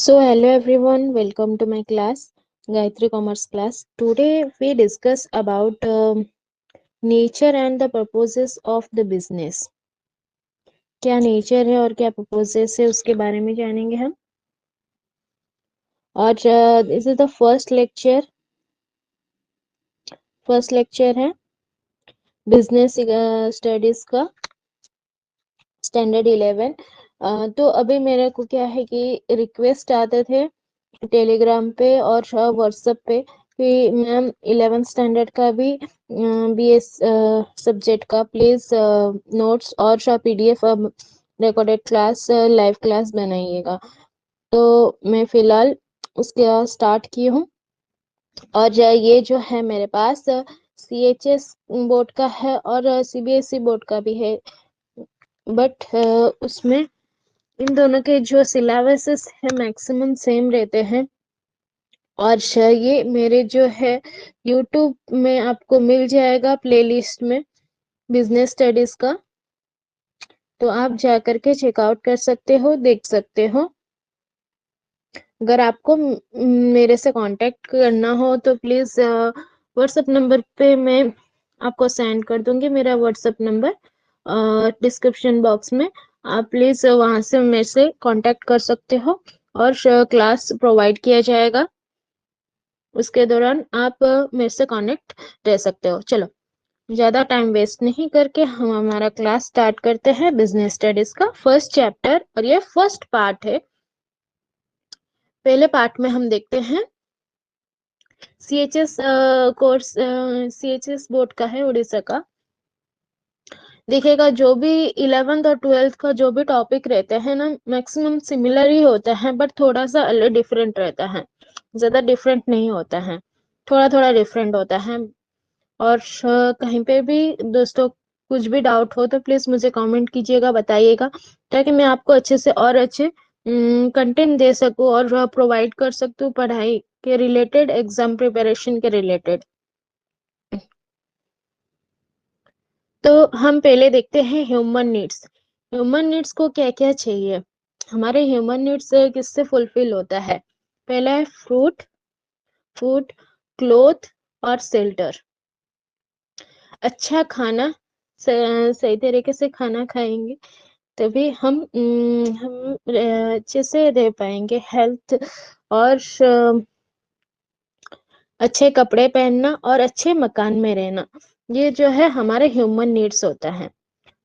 So, hello everyone, welcome to my class, Gayatri Commerce class. Today we discuss about nature and the purposes of the business. क्या nature है और क्या purposes है उसके बारे में जानेंगे हम। और this is the first lecture है बिजनेस स्टडीज का स्टैंडर्ड 11। तो अभी मेरे को क्या है कि रिक्वेस्ट आते थे टेलीग्राम पे और व्हाट्सएप पे कि मैम 11th स्टैंडर्ड का भी बीएस सब्जेक्ट का प्लीज नोट्स और PDF recorded class live class बनाइएगा। तो मैं फिलहाल उसका स्टार्ट की हूँ। और ये जो है मेरे पास सीएचएस बोर्ड का है और सीबीएसई बोर्ड का भी है, बट उसमें इन दोनों के जो सिलेबसेस है मैक्सिमम सेम रहते हैं। और ये मेरे जो है यूट्यूब में आपको मिल जाएगा प्लेलिस्ट में बिजनेस स्टडीज का, तो आप जा करके चेकआउट कर सकते हो, देख सकते हो। अगर आपको मेरे से कांटेक्ट करना हो तो प्लीज व्हाट्सएप नंबर पे मैं आपको सेंड कर दूंगी मेरा व्हाट्सएप नंबर डिस्क्रिप्शन बॉक्स में। आप प्लीज वहां से मेरे से कांटेक्ट कर सकते हो और क्लास प्रोवाइड किया जाएगा। उसके दौरान आप मेरे से कनेक्ट रह सकते हो। चलो ज्यादा टाइम वेस्ट नहीं करके हम हमारा क्लास स्टार्ट करते हैं बिजनेस स्टडीज का फर्स्ट चैप्टर, और ये फर्स्ट पार्ट है। पहले पार्ट में हम देखते हैं सीएचएस कोर्स, सीएचएस बोर्ड का है उड़ीसा का। देखिएगा जो भी 11th और 12th का जो भी टॉपिक रहते हैं ना मैक्सिमम सिमिलर ही होता है, बट थोड़ा सा अलग डिफरेंट रहता है, ज्यादा डिफरेंट नहीं होता है, थोड़ा थोड़ा डिफरेंट होता है। और कहीं पे भी दोस्तों कुछ भी डाउट हो तो प्लीज मुझे कमेंट कीजिएगा, बताइएगा, ताकि मैं आपको अच्छे से और अच्छे कंटेंट दे सकूं और प्रोवाइड कर सकूं पढ़ाई के रिलेटेड, एग्जाम प्रिपरेशन के रिलेटेड। तो हम पहले देखते हैं ह्यूमन नीड्स। ह्यूमन नीड्स को क्या क्या चाहिए। हमारे ह्यूमन नीड्स किससे फुलफिल होता है। पहला है फ्रूट, फूड, क्लोथ और शेल्टर। अच्छा खाना, सही तरीके से खाना खाएंगे तभी हम अच्छे से रह पाएंगे। हेल्थ और अच्छे कपड़े पहनना और अच्छे मकान में रहना, ये जो है हमारे ह्यूमन नीड्स होता है।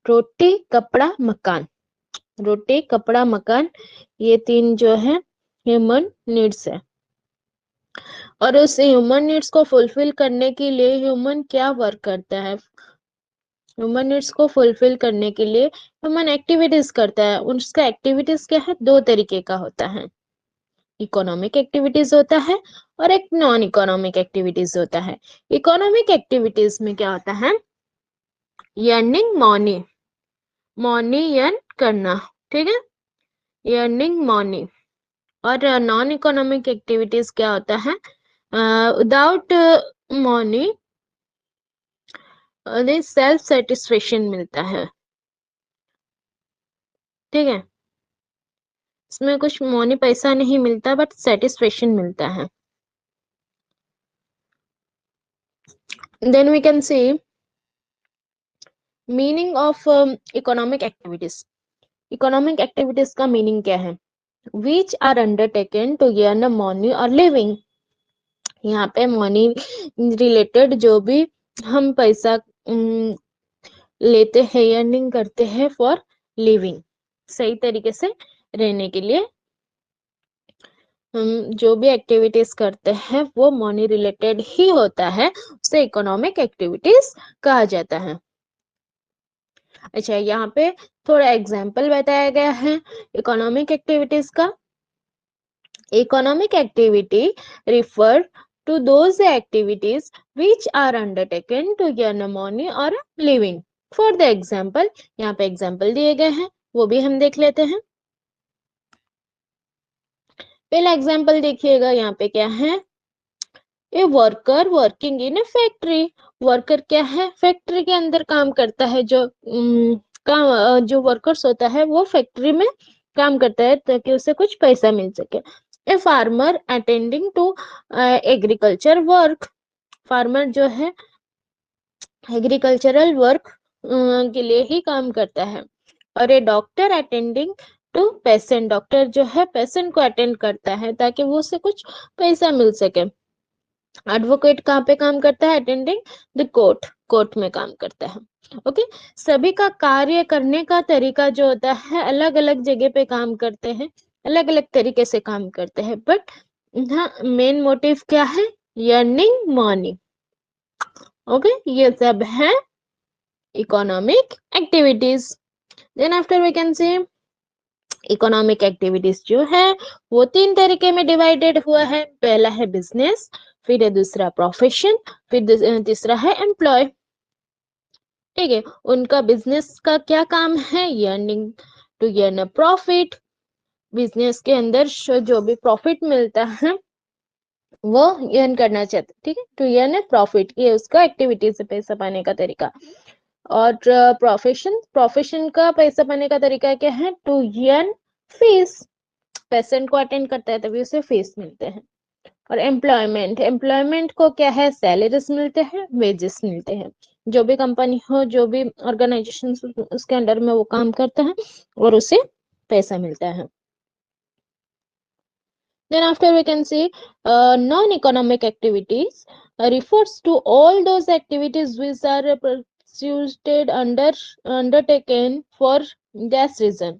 रोटी कपड़ा मकान, रोटी कपड़ा मकान, ये तीन जो है ह्यूमन नीड्स है। और उस ह्यूमन नीड्स को फुलफिल करने के लिए ह्यूमन क्या वर्क करता है। ह्यूमन नीड्स को फुलफिल करने के लिए ह्यूमन एक्टिविटीज करता है। उसका एक्टिविटीज क्या है, दो तरीके का होता है। इकोनॉमिक एक्टिविटीज होता है और एक नॉन इकोनॉमिक एक्टिविटीज होता है। इकोनॉमिक एक्टिविटीज में क्या होता है, अर्निंग मनी, मनी अर्न करना, ठीक है, अर्निंग मनी। और नॉन इकोनॉमिक एक्टिविटीज क्या होता है, विदाउट मनी सेल्फ सेटिस्फेक्शन मिलता है, ठीक है। इसमें कुछ मनी पैसा नहीं मिलता बट सेटिस्फेक्शन मिलता है। Then we can see meaning of economic activities. Economic activities का मीनिंग क्या है, which are undertaken to earn money और लिविंग। यहाँ पे मनी रिलेटेड जो भी हम पैसा लेते हैं, अर्निंग करते हैं फॉर लिविंग, सही तरीके से रहने के लिए हम जो भी एक्टिविटीज करते हैं वो मनी रिलेटेड ही होता है, उसे इकोनॉमिक एक्टिविटीज कहा जाता है। अच्छा, यहाँ पे थोड़ा एग्जाम्पल बताया गया है इकोनॉमिक एक्टिविटीज का। Economic activity refer to those activities which are undertaken to earn money or living. For the example, यहाँ पे एग्जाम्पल दिए गए हैं, वो भी हम देख लेते हैं। पहला एग्जाम्पल देखिएगा, यहाँ पे क्या है, a worker working in A factory. Worker क्या है, फैक्ट्री के अंदर काम करता है। जो काम जो वर्कर्स होता है वो फैक्ट्री में काम करता है ताकि उसे कुछ पैसा मिल सके। A farmer attending to agriculture work, farmer जो है एग्रीकल्चरल वर्क के लिए ही काम करता है। और a doctor attending to patient, doctor जो है पेशेंट को अटेंड करता है ताकि वो उससे कुछ पैसा मिल सके। एडवोकेट कहाँ पे काम करता है? अटेंडिंग द कोर्ट, कोर्ट में काम करता है। ओके, सभी का कार्य करने का तरीका जो होता है अलग अलग जगह पे काम करते हैं, अलग अलग तरीके से काम करते हैं, बट हाँ मेन मोटिव क्या है? Earning money. ओके, ये सब है economic activities. Then after we can say economic activities जो है वो 3 तरीके में डिवाइडेड हुआ है। पहला है बिजनेस, फिर है दूसरा प्रोफेशन, फिर तीसरा है एम्प्लॉय। ठीक है, उनका बिजनेस का क्या काम है? Earning to earn a profit. Business के अंदर जो भी प्रॉफिट मिलता है वो अर्न करना चाहते, ठीक है, टू अर्न अ प्रॉफिट, ये उसका एक्टिविटी से पैसा पाने का तरीका। और प्रोफेशन, प्रोफेशन का पैसा पाने का तरीका क्या है? टू अर्न फीस, पेशेंट को अटेंड करता है तभी उसे फीस मिलते हैं। और एम्प्लॉयमेंट, एम्प्लॉयमेंट को क्या है? सैलरीज मिलते हैं, वेजेस मिलते हैं। जो भी कंपनी हो, जो भी ऑर्गेनाइजेशन उसके अंडर में वो काम करता है और उसे पैसा मिलता है। Then after we can see non-economic activities refers to all those activities which are pursued undertaken for this reason.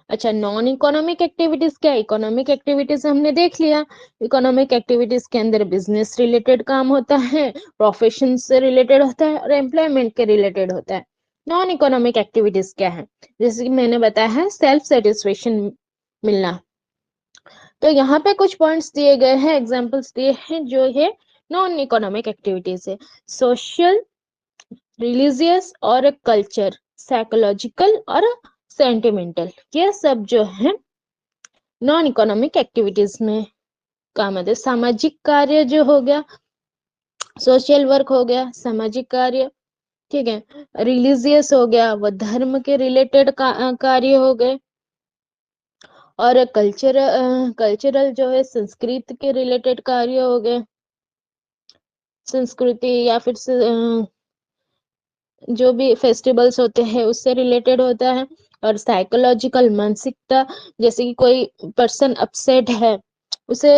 अच्छा, नॉन इकोनॉमिक एक्टिविटीज क्या? इकोनॉमिक एक्टिविटीज हमने देख लिया। इकोनॉमिक एक्टिविटीज के अंदर बिजनेस रिलेटेड काम होता है, प्रोफेशन से रिलेटेड होता है और एम्प्लॉयमेंट के रिलेटेड होता है। नॉन इकोनॉमिक एक्टिविटीज क्या है? जैसे कि मैंने बताया है सेल्फ सेटिस्फेक्शन मिलना। तो यहाँ पे कुछ पॉइंट्स दिए गए हैं, एग्जांपल्स दिए हैं जो है नॉन इकोनॉमिक एक्टिविटीज है। सोशल, रिलीजियस और कल्चर, साइकोलॉजिकल और सेंटिमेंटल, ये सब जो है नॉन इकोनॉमिक एक्टिविटीज में काम आते हैं। सामाजिक कार्य जो हो गया, सोशल वर्क हो गया, सामाजिक कार्य, ठीक है। रिलीजियस हो गया, वो धर्म के रिलेटेड कार्य हो गए। और कल्चरल जो है संस्कृत के रिलेटेड कार्य हो गए, संस्कृति या फिर जो भी फेस्टिवल्स होते हैं उससे रिलेटेड होता है। और साइकोलॉजिकल, मानसिकता, जैसे कि कोई पर्सन अपसेट है उसे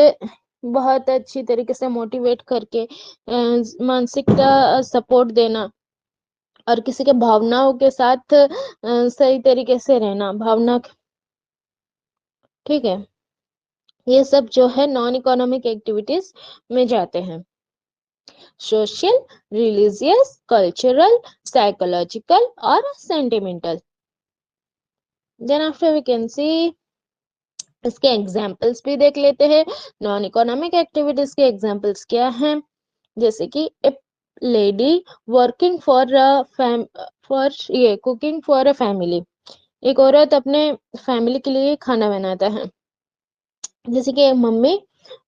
बहुत अच्छी तरीके से मोटिवेट करके मानसिकता सपोर्ट देना और किसी के भावनाओं के साथ सही तरीके से रहना, भावना, ठीक है, ये सब जो है नॉन इकोनॉमिक एक्टिविटीज में जाते हैं। सोशल, रिलीजियस, कल्चरल, साइकोलॉजिकल और sentimental. Then after we can see इसके एग्जाम्पल्स भी देख लेते हैं। नॉन इकोनॉमिक एक्टिविटीज के एग्जाम्पल्स क्या हैं? जैसे कि ए लेडी वर्किंग फॉर ये कुकिंग फॉर अ फैमिली, एक औरत अपने फैमिली के लिए खाना बनाता है। जैसे कि मम्मी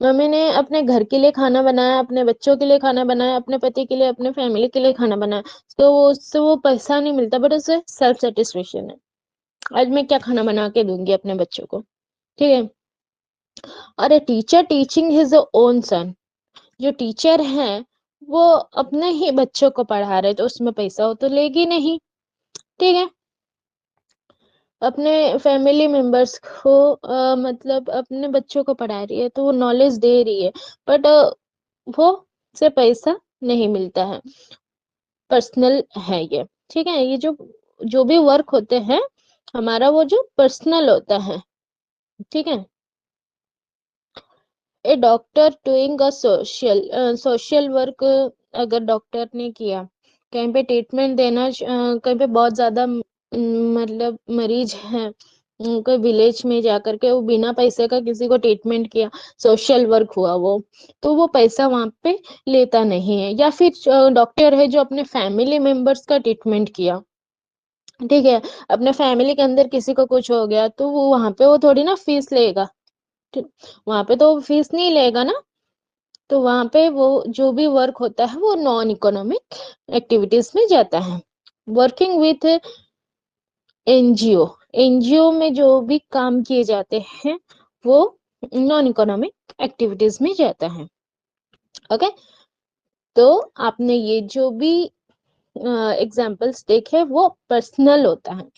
मम्मी ने अपने घर के लिए खाना बनाया, अपने बच्चों के लिए खाना बनाया, अपने पति के लिए, अपने फैमिली के लिए खाना बनाया, तो वो उससे वो पैसा नहीं मिलता बट उसे सेल्फ सेटिस्फेक्शन है, आज मैं क्या खाना बना के दूंगी अपने बच्चों को, ठीक है। और a teacher teaching his own son, जो टीचर है वो अपने ही बच्चों को पढ़ा रहे तो उसमें पैसा हो तो लेगी नहीं, ठीक है। अपने फैमिली मेंबर्स को मतलब अपने बच्चों को पढ़ा रही है तो वो नॉलेज दे रही है, बट वो से पैसा नहीं मिलता है, पर्सनल है ये, ठीक है। ये जो भी वर्क होते हैं हमारा वो जो पर्सनल होता है, ठीक है। A doctor doing a social work, अगर डॉक्टर ने किया कहीं पे ट्रीटमेंट देना, कहीं पे बहुत ज्यादा मतलब मरीज है, कोई विलेज में जाकर के वो बिना पैसे का किसी को ट्रीटमेंट किया, सोशल वर्क हुआ वो, तो वो पैसा वहां पे लेता नहीं है। या फिर डॉक्टर है जो अपने फैमिली मेंबर्स का ट्रीटमेंट किया, ठीक है, अपने फैमिली के अंदर किसी को कुछ हो गया तो वो वहां पे वो थोड़ी ना फीस लेगा, वहां पे तो फीस नहीं लेगा ना। तो वहां पे वो जो भी वर्क होता है वो नॉन इकोनॉमिक एक्टिविटीज में जाता है। वर्किंग विथ एनजीओ, एनजीओ में जो भी काम किए जाते हैं वो नॉन इकोनॉमिक एक्टिविटीज में जाता है। ओके, तो आपने ये जो भी एग्जाम्पल्स देखे वो पर्सनल होता है।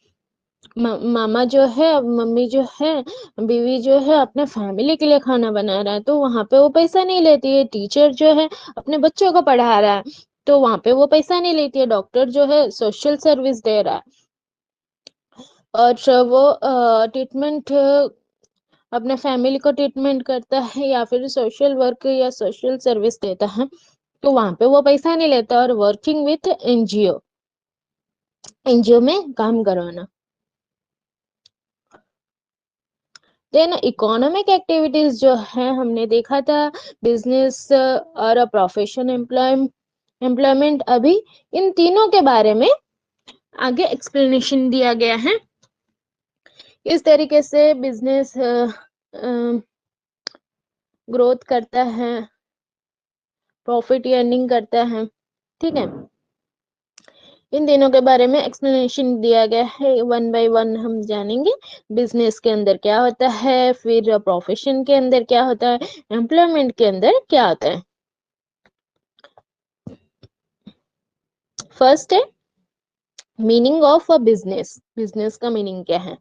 मामा जो है, मम्मी जो है, बीवी जो है अपने फैमिली के लिए खाना बना रहा है तो वहां पे वो पैसा नहीं लेती है। टीचर जो है अपने बच्चों को पढ़ा रहा है तो वहां पे वो पैसा नहीं लेती है। डॉक्टर जो है सोशल सर्विस दे रहा है और वो ट्रीटमेंट अपने फैमिली को ट्रीटमेंट करता है या फिर सोशल वर्क या सोशल सर्विस देता है तो वहां पे वो पैसा नहीं लेता। और वर्किंग विथ एनजीओ, एनजीओ में काम करवाना। देन इकोनॉमिक एक्टिविटीज जो है हमने देखा था बिजनेस और प्रोफेशन एम्प्लॉयमेंट। अभी इन तीनों के बारे में आगे एक्सप्लेनेशन दिया गया है। इस तरीके से बिजनेस ग्रोथ करता है, प्रॉफिट अर्निंग करता है। ठीक है, इन तीनों के बारे में एक्सप्लेनेशन दिया गया है। वन बाय वन हम जानेंगे बिजनेस के अंदर क्या होता है, फिर प्रोफेशन के अंदर क्या होता है, एम्प्लॉयमेंट के अंदर क्या होता है। फर्स्ट है meaning of a business. Business का मीनिंग क्या है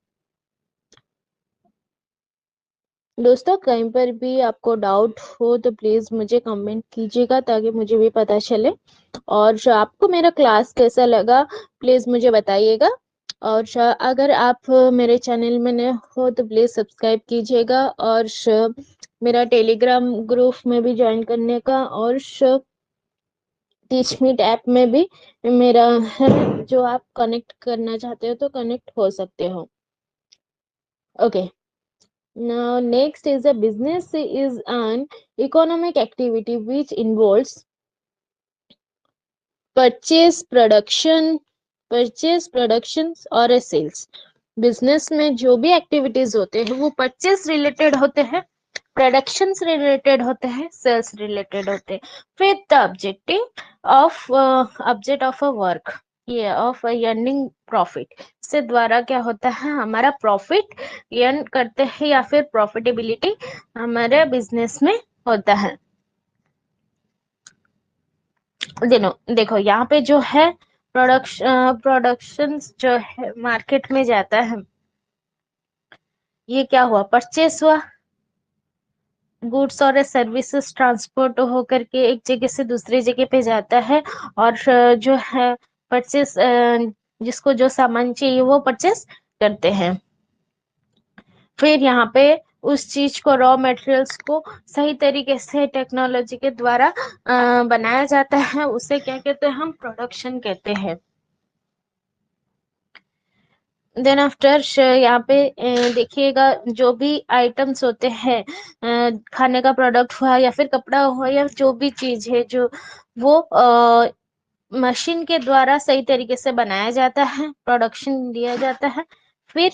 दोस्तों? कहीं पर भी आपको डाउट हो तो प्लीज मुझे कमेंट कीजिएगा ताकि मुझे भी पता चले। और आपको मेरा क्लास कैसा लगा प्लीज मुझे बताइएगा। और अगर आप मेरे चैनल में नए हो तो प्लीज सब्सक्राइब कीजिएगा और मेरा टेलीग्राम ग्रुप में भी ज्वाइन करने का, और टीच मीट ऐप में भी मेरा है जो आप कनेक्ट करना चाहते हो तो कनेक्ट हो सकते हो। Okay, now next is a business is an economic activity which involves purchase production purchase production और सेल्स। बिजनेस में जो भी एक्टिविटीज होते हैं वो परचेज रिलेटेड होते हैं, प्रोडक्शन रिलेटेड होते हैं, सेल्स रिलेटेड होते हैं। फिर the object of a work, ये ऑफ अर्निंग प्रॉफिट से द्वारा क्या होता है हमारा प्रॉफिट अर्न करते हैं या फिर प्रॉफिटेबिलिटी हमारे बिजनेस में होता है। देखो यहाँ पे जो है प्रोडक्शन जो है मार्केट में जाता है, ये क्या हुआ, परचेस हुआ। गुड्स और सर्विसेज ट्रांसपोर्ट होकर के एक जगह से दूसरी जगह पे जाता है। और जो है परचेस, जिसको जो सामान चाहिए वो परचेस करते हैं। फिर यहाँ पे उस चीज को, रॉ मटेरियल्स को सही तरीके से टेक्नोलॉजी के द्वारा बनाया जाता है, उसे क्या कहते हैं हम प्रोडक्शन कहते हैं। देन आफ्टर यहाँ पे देखिएगा जो भी आइटम्स होते हैं, खाने का प्रोडक्ट हुआ या फिर कपड़ा हुआ या जो भी चीज है जो वो मशीन के द्वारा सही तरीके से बनाया जाता है, प्रोडक्शन दिया जाता है। फिर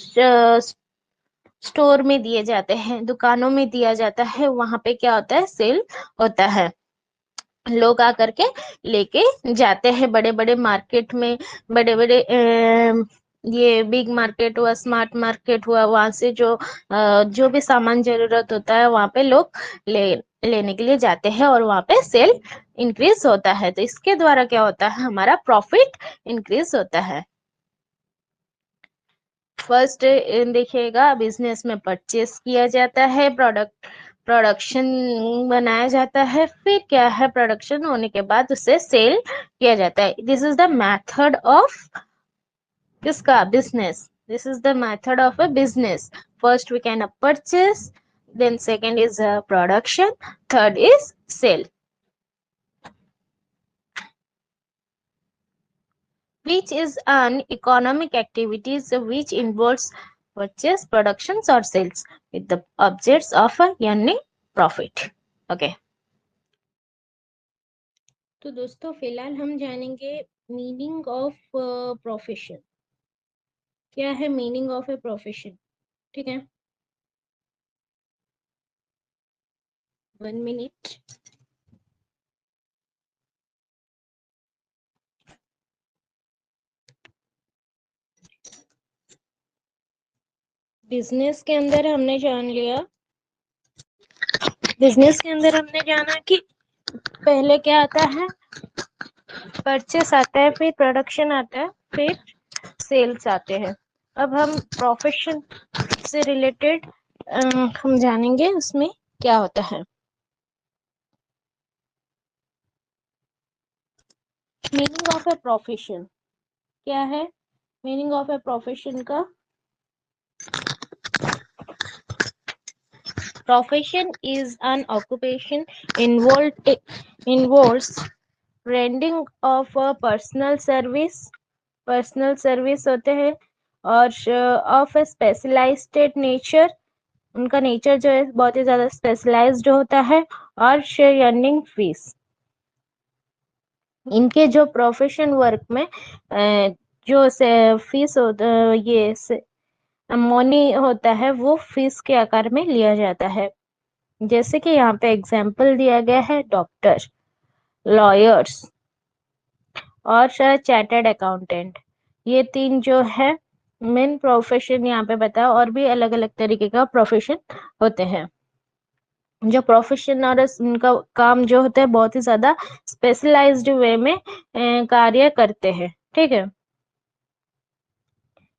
स्टोर में दिए जाते हैं, दुकानों में दिया जाता है, वहां पे क्या होता है सेल होता है। लोग आकर के लेके जाते हैं बड़े बड़े मार्केट में, बड़े बड़े ये बिग मार्केट हुआ, स्मार्ट मार्केट हुआ, वहां से जो भी सामान जरूरत होता है वहां पे लोग लेने के लिए जाते हैं और वहां पे सेल इंक्रीज होता है। तो इसके द्वारा क्या होता है हमारा प्रॉफिट इंक्रीज होता है। फर्स्ट देखिएगा बिजनेस में परचेस किया जाता है, प्रोडक्शन बनाया जाता है, फिर क्या है प्रोडक्शन होने के बाद उसे सेल किया जाता है। This is the method of किसका, business. This is the method of a business. First we can purchase, then second is production, third is sale. Which is an economic activities which involves purchase, productions or sales with the objects of earning profit. Okay. तो दोस्तों फिलहाल हम जानेंगे meaning of profession. क्या है meaning of a profession? ठीक है, 1 minute. Business के अंदर हमने जान लिया बिजनेस के अंदर हमने जाना कि पहले क्या आता है, परचेस आता है, फिर प्रोडक्शन आता है, फिर सेल्स आते हैं। अब हम प्रोफेशन से रिलेटेड हम जानेंगे उसमें क्या होता है। मीनिंग ऑफ ए प्रोफेशन क्या है? मीनिंग ऑफ ए प्रोफेशन का, profession is an occupation involves rendering of a personal service होते हैं, और ऑफ ए स्पेशलाइज्ड नेचर, उनका नेचर जो है बहुत ही ज्यादा स्पेशलाइज्ड होता है, और अर्निंग फीस। इनके जो प्रोफेशन वर्क में जो से फीस होता ये मनी होता है, वो फीस के आकार में लिया जाता है। जैसे कि यहाँ पे एग्जाम्पल दिया गया है, डॉक्टर, लॉयर्स और चार्टर्ड अकाउंटेंट, ये तीन जो है मेन प्रोफेशन यहाँ पे बताओ। और भी अलग अलग तरीके का प्रोफेशन होते हैं। जो प्रोफेशन और उनका काम जो होता है बहुत ही ज्यादा स्पेशलाइज्ड वे में कार्य करते हैं। ठीक है,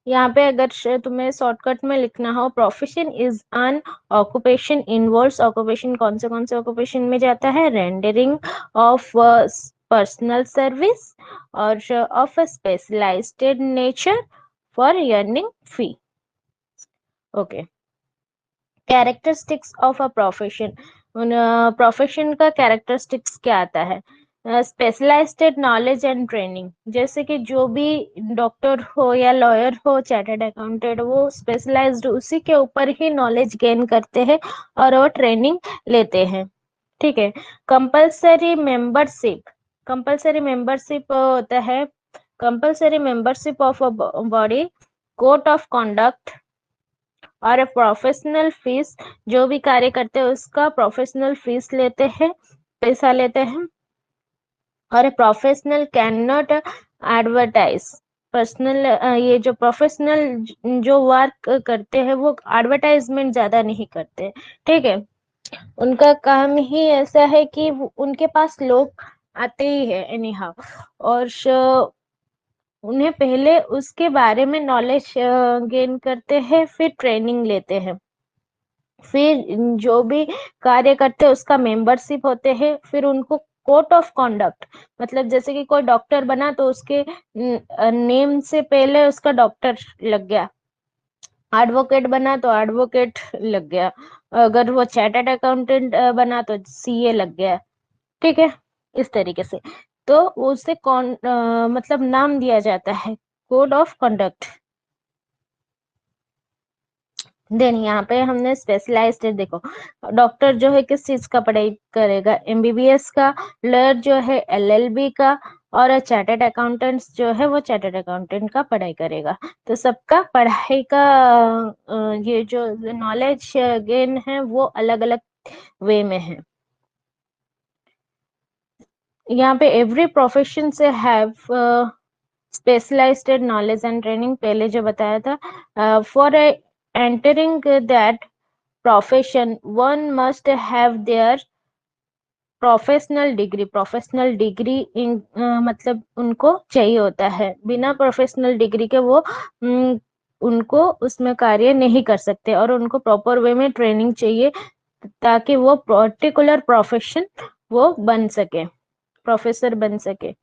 यहाँ पे अगर तुम्हें शॉर्टकट में लिखना हो, profession is an occupation involves, occupation कौन से ऑक्यूपेशन में जाता है, रेंडरिंग ऑफ पर्सनल सर्विस और of a specialised nature for earning fee. Okay, characteristics of a profession, profession का कैरेक्टरिस्टिक्स क्या आता है? स्पेशलाइज्ड नॉलेज एंड ट्रेनिंग, जैसे कि जो भी डॉक्टर हो या लॉयर हो, चार्टर्ड अकाउंटेंट, वो स्पेशलाइज्ड उसी के ऊपर ही नॉलेज गेन करते हैं और वो ट्रेनिंग लेते हैं। ठीक है, कंपल्सरी मेंबरशिप, कंपल्सरी मेंबरशिप होता है, compulsory membership of a body, code of conduct और प्रोफेशनल फीस, जो भी कार्य करते हैं उसका प्रोफेशनल फीस लेते हैं, पैसा लेते हैं। और professional can not advertise, personal ये जो प्रोफेशनल जो वर्क करते हैं वो एडवर्टाइजमेंट ज्यादा नहीं करते। ठीक है, उनका काम ही ऐसा है कि उनके पास लोग आते ही है एनी हाउ, और उन्हें पहले उसके बारे में नॉलेज गेन करते हैं, फिर ट्रेनिंग लेते हैं, फिर जो भी कार्य करते हैं उसका मेंबरशिप होते हैं, फिर उनको कोड ऑफ कॉन्डक्ट, मतलब जैसे कि कोई डॉक्टर बना तो उसके नेम से पहले उसका डॉक्टर लग गया, एडवोकेट बना तो एडवोकेट लग गया, अगर वो चार्टर्ड अकाउंटेंट बना तो सीए लग गया। ठीक है, इस तरीके से तो उसे कौन मतलब नाम दिया जाता है कोड ऑफ कंडक्ट। देन यहाँ पे हमने स्पेशलाइज्ड है, देखो डॉक्टर जो है किस चीज का पढ़ाई करेगा, एमबीबीएस का, लॉयर जो है एलएलबी का, और चार्टर्ड अकाउंटेंट्स जो है वो चार्टर्ड अकाउंटेंट का पढ़ाई करेगा। तो सबका पढ़ाई का ये जो नॉलेज गेन है वो अलग अलग वे में है। यहाँ पे एवरी प्रोफेशन से have specialised knowledge and training, पहले जो बताया था, for entering that profession one must have their professional degree in मतलब उनको चाहिए होता है, बिना प्रोफेशनल डिग्री के वो उनको उसमें कार्य नहीं कर सकते, और उनको प्रॉपर वे में ट्रेनिंग चाहिए ताकि वो पर्टिकुलर प्रोफेशन वो बन सके, प्रोफेसर बन सके।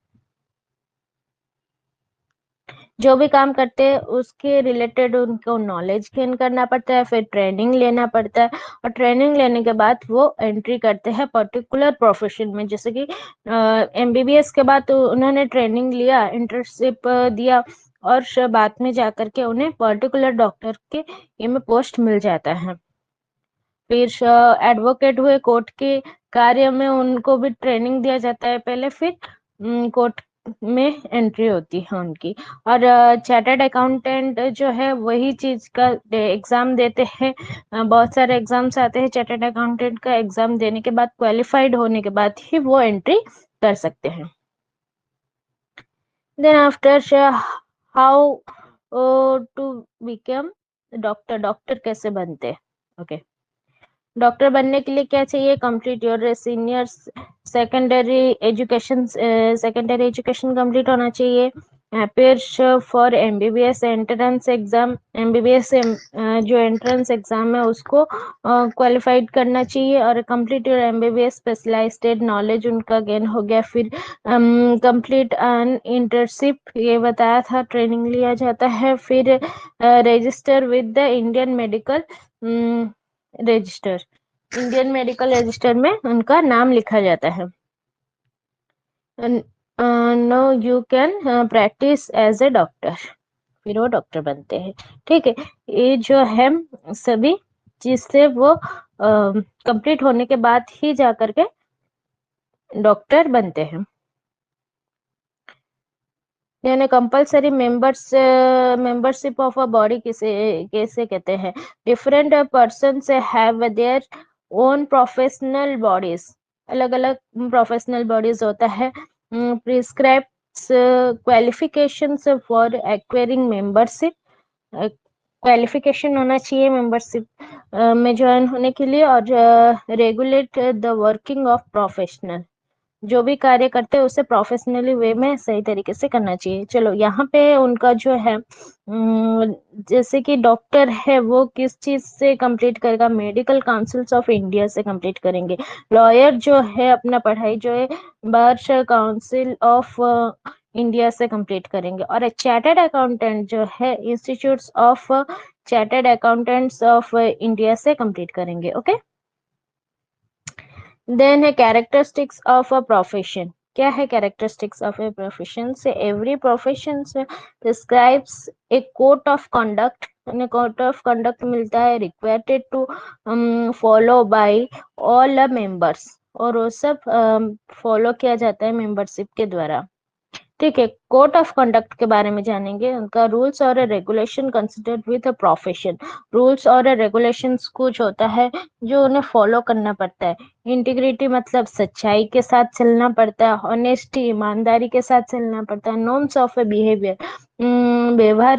जो भी काम करते हैं उसके रिलेटेड उनको नॉलेज गेन करना पड़ता है, फिर ट्रेनिंग लेना पड़ता है, और ट्रेनिंग लेने के बाद वो एंट्री करते हैं पर्टिकुलर प्रोफेशन में। जैसे कि एमबीबीएस के बाद तो उन्होंने ट्रेनिंग लिया, इंटर्नशिप दिया, और बाद में जाकर के उन्हें पर्टिकुलर डॉक्टर के ये में पोस्ट मिल जाता है। फिर एडवोकेट हुए, कोर्ट के कार्य में उनको भी ट्रेनिंग दिया जाता है पहले, फिर कोर्ट में एंट्री होती है उनकी। और चार्टर्ड अकाउंटेंट जो है वही चीज का एग्जाम देते हैं, बहुत सारे एग्जाम्स आते हैं, चार्टर्ड अकाउंटेंट का एग्जाम देने के बाद, क्वालिफाइड होने के बाद ही वो एंट्री कर सकते हैं। Then after how to become doctor, doctor कैसे बनते हैं? ओके, डॉक्टर बनने के लिए क्या चाहिए? Complete your senior secondary education, secondary education complete होना चाहिए। Appear for MBBS entrance exam, MBBS जो एंट्रेंस एग्जाम है उसको क्वालिफाइड करना चाहिए। और complete your MBBS specialised knowledge उनका गेन हो गया। फिर कंप्लीट एन इंटर्नशिप, ये बताया था, ट्रेनिंग लिया जाता है। फिर register with the Indian medical register, Indian medical register में उनका नाम लिखा जाता है। Now you can practise as a doctor, फिर वो डॉक्टर बनते हैं। ठीक है, ये जो है सभी जिससे वो कंप्लीट होने के बाद ही जा करके डॉक्टर बनते हैं। यानी compulsory membership of a body किसे कैसे कहते हैं? Different persons have their own professional bodies, अलग अलग प्रोफेशनल बॉडीज होता है। Prescribes qualifications for acquiring membership, qualification होना चाहिए मेंबरशिप में ज्वाइन होने के लिए। और regulate the working of professional, जो भी कार्य करते हैं उसे प्रोफेशनली वे में सही तरीके से करना चाहिए। चलो यहाँ पे उनका जो है जैसे कि डॉक्टर है वो किस चीज से कंप्लीट करेगा? मेडिकल काउंसिल्स ऑफ इंडिया से कंप्लीट करेंगे। लॉयर जो है अपना पढ़ाई जो है बार काउंसिल ऑफ इंडिया से कंप्लीट करेंगे। और चार्टर्ड अकाउंटेंट जो है institutes of chartered accountants of India से कंप्लीट करेंगे। ओके, देन है कैरेक्टरिस्टिक्स ऑफ अ प्रोफेशन। क्या है कैरेक्टरिस्टिक्स ऑफ ए प्रोफेशन? से एवरी प्रोफेशन से describes a code of conduct, code of conduct मिलता है required to follow by all members, और वो सब फॉलो किया जाता है मेंबरशिप के द्वारा। ठीक है, कोड ऑफ कंडक्ट के बारे में जानेंगे। उनका रूल्स और regulation considered with a profession, rules और रेगुलेशंस कुछ होता है जो उन्हें फॉलो करना पड़ता है। इंटीग्रिटी मतलब सच्चाई के साथ चलना पड़ता है। ऑनेस्टी ईमानदारी के साथ चलना पड़ता है। नॉर्म्स ऑफ बिहेवियर, व्यवहार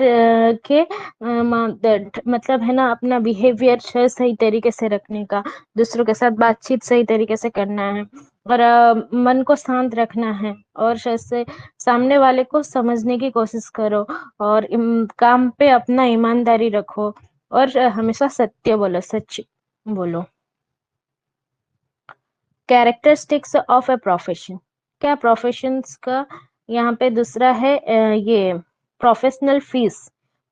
के मानदंड, मतलब है ना अपना बिहेवियर सही तरीके से रखने का, दूसरों के साथ बातचीत सही तरीके से करना है, और मन को शांत रखना है, और जैसे सामने वाले को समझने की कोशिश करो, और काम पे अपना ईमानदारी रखो, और हमेशा सत्य बोलो, सच बोलो। कैरेक्टरिस्टिक्स ऑफ ए प्रोफेशन, क्या प्रोफेशंस का यहाँ पे दूसरा है ये प्रोफेशनल फीस।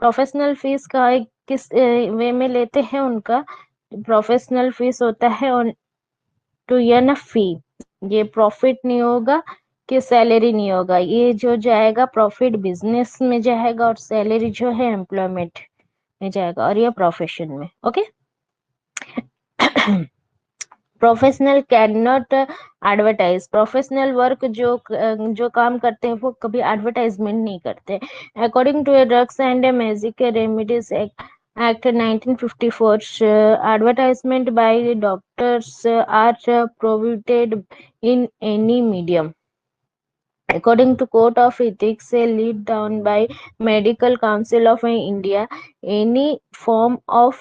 प्रोफेशनल फीस का एक किस वे में लेते हैं? उनका प्रोफेशनल फीस होता है और टू अर्न फी, ये प्रॉफिट नहीं होगा कि सैलरी नहीं होगा, ये जो जाएगा प्रॉफिट बिजनेस में जाएगा, और सैलरी जो है एम्प्लॉयमेंट में जाएगा, और ये प्रोफेशन में। Okay, professional can not advertise, professional work जो काम करते हैं वो कभी एडवर्टाइजमेंट नहीं करते। According to drugs and magic remedies act 1954, advertisement by doctors are prohibited in any medium. According to Code of Ethics laid down by Medical Council of India, any form of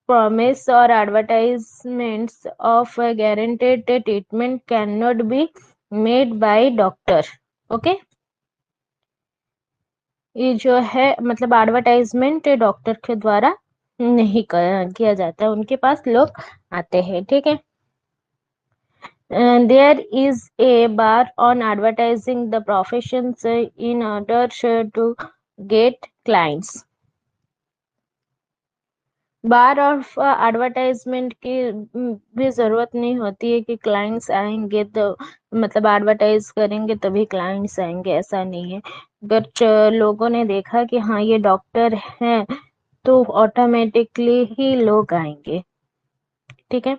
promise or advertisements of guaranteed treatment cannot be made by doctor. Okay, ये जो है मतलब advertisement doctor के द्वारा नहीं किया जाता है, उनके पास लोग आते हैं। ठीक है, there is a bar on advertising the professions in order to get clients. Bar of advertisement की भी जरूरत नहीं होती है कि क्लाइंट्स आएंगे तो मतलब एडवर्टाइज करेंगे तभी क्लाइंट्स आएंगे, ऐसा नहीं है। अगर लोगों ने देखा कि हाँ ये डॉक्टर हैं तो ऑटोमेटिकली ही लोग आएंगे। ठीक है,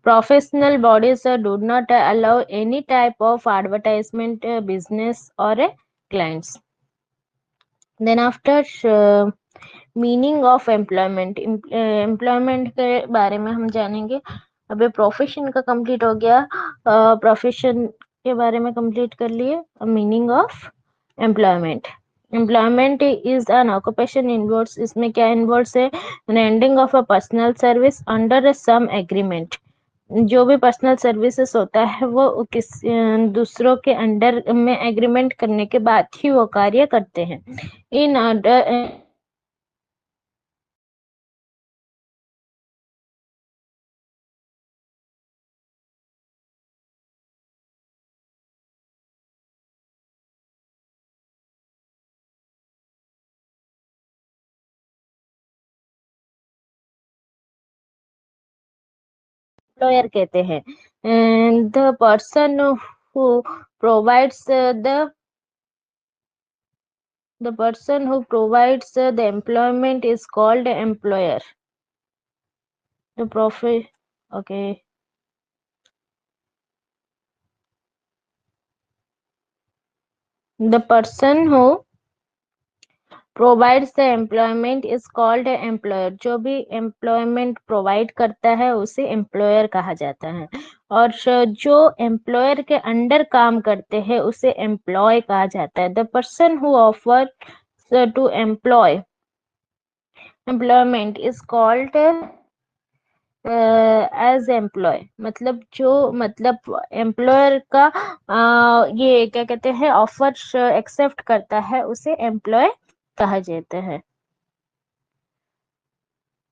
professional bodies do not allow any type of advertisement business or clients. Then after meaning of employment, employment के बारे में हम जानेंगे। अभी प्रोफेशन का कंप्लीट हो गया, प्रोफेशन के बारे में कंप्लीट कर लिए। Meaning of employment, employment is an occupation inwards, इसमें क्या इनवर्ड्स है, rendering of a personal service under some agreement. जो भी पर्सनल सर्विसेज होता है वो किस दूसरों के अंडर में एग्रीमेंट करने के बाद ही वो कार्य करते हैं। इन ऑर्डर एम्प्लॉयर कहते हैं। The person who provides the person who provides the employment is called employer. The profit, okay. The person who provides the employment is called employer. जो भी employment provide करता है उसे employer कहा जाता है। और जो employer के अंडर काम करते हैं उसे employee कहा जाता है। The person who offers to employ employment is called as employee. मतलब जो मतलब एम्प्लॉयर का ये क्या कहते हैं ऑफर एक्सेप्ट करता है उसे एम्प्लॉय कहा जाता है।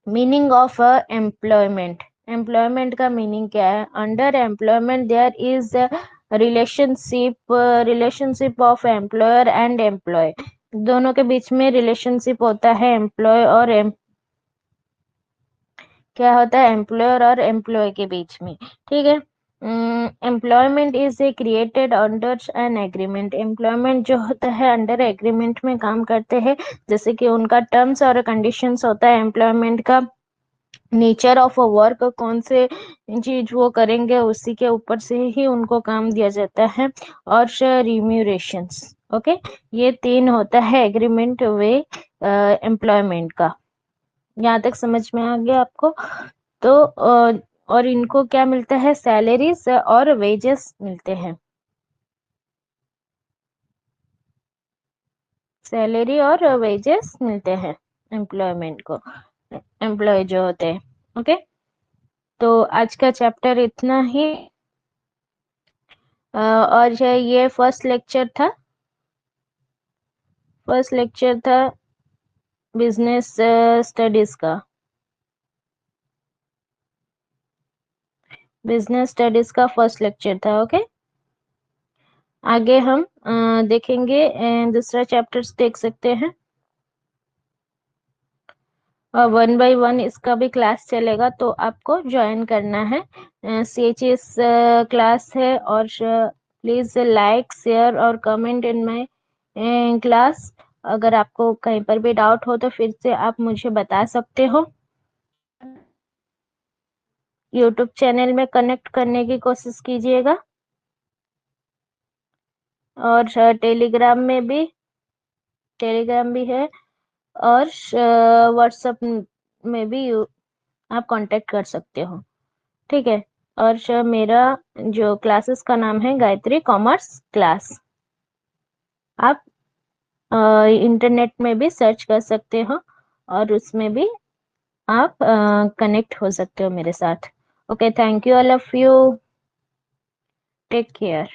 मीनिंग ऑफ एम्प्लॉयमेंट, एम्प्लॉयमेंट का मीनिंग क्या है? Under employment there is relationship of employer and employee. दोनों के बीच में रिलेशनशिप होता है एम्प्लॉय और क्या होता है एम्प्लॉयर और एम्प्लॉय के बीच में। ठीक है। Employment is a created under an agreement. Employment जो होता है अंडर एग्रीमेंट में काम करते हैं, जैसे कि उनका टर्म्स और कंडीशंस होता है एम्प्लॉयमेंट का। नेचर ऑफ वर्क, कौन से चीज वो करेंगे उसी के ऊपर से ही उनको काम दिया जाता है। और रिम्यूरेशंस। ओके, ये तीन होता है एग्रीमेंट वे एम्प्लॉयमेंट का। यहाँ तक समझ में आ गया आपको? तो और इनको क्या मिलता है? सैलरीज और वेजेस मिलते हैं। सैलरी और वेजेस मिलते हैं एम्प्लॉयमेंट को, एम्प्लॉय जो होते हैं। ओके, तो आज का चैप्टर इतना ही। और ये फर्स्ट लेक्चर था बिजनेस स्टडीज का। बिजनेस स्टडीज का फर्स्ट लेक्चर था। ओके, आगे हम देखेंगे दूसरा चैप्टर्स देख सकते हैं। और 1 बाय 1 इसका भी क्लास चलेगा, तो आपको ज्वाइन करना है। CHS क्लास है। और प्लीज लाइक शेयर और कमेंट इन माय क्लास। अगर आपको कहीं पर भी डाउट हो तो फिर से आप मुझे बता सकते हो। यूट्यूब चैनल में कनेक्ट करने की कोशिश कीजिएगा। और टेलीग्राम भी है। और व्हाट्सएप में भी आप कांटेक्ट कर सकते हो। ठीक है। और मेरा जो क्लासेस का नाम है गायत्री कॉमर्स क्लास। आप इंटरनेट में भी सर्च कर सकते हो और उसमें भी आप कनेक्ट हो सकते हो मेरे साथ। Okay, thank you all of you, take care.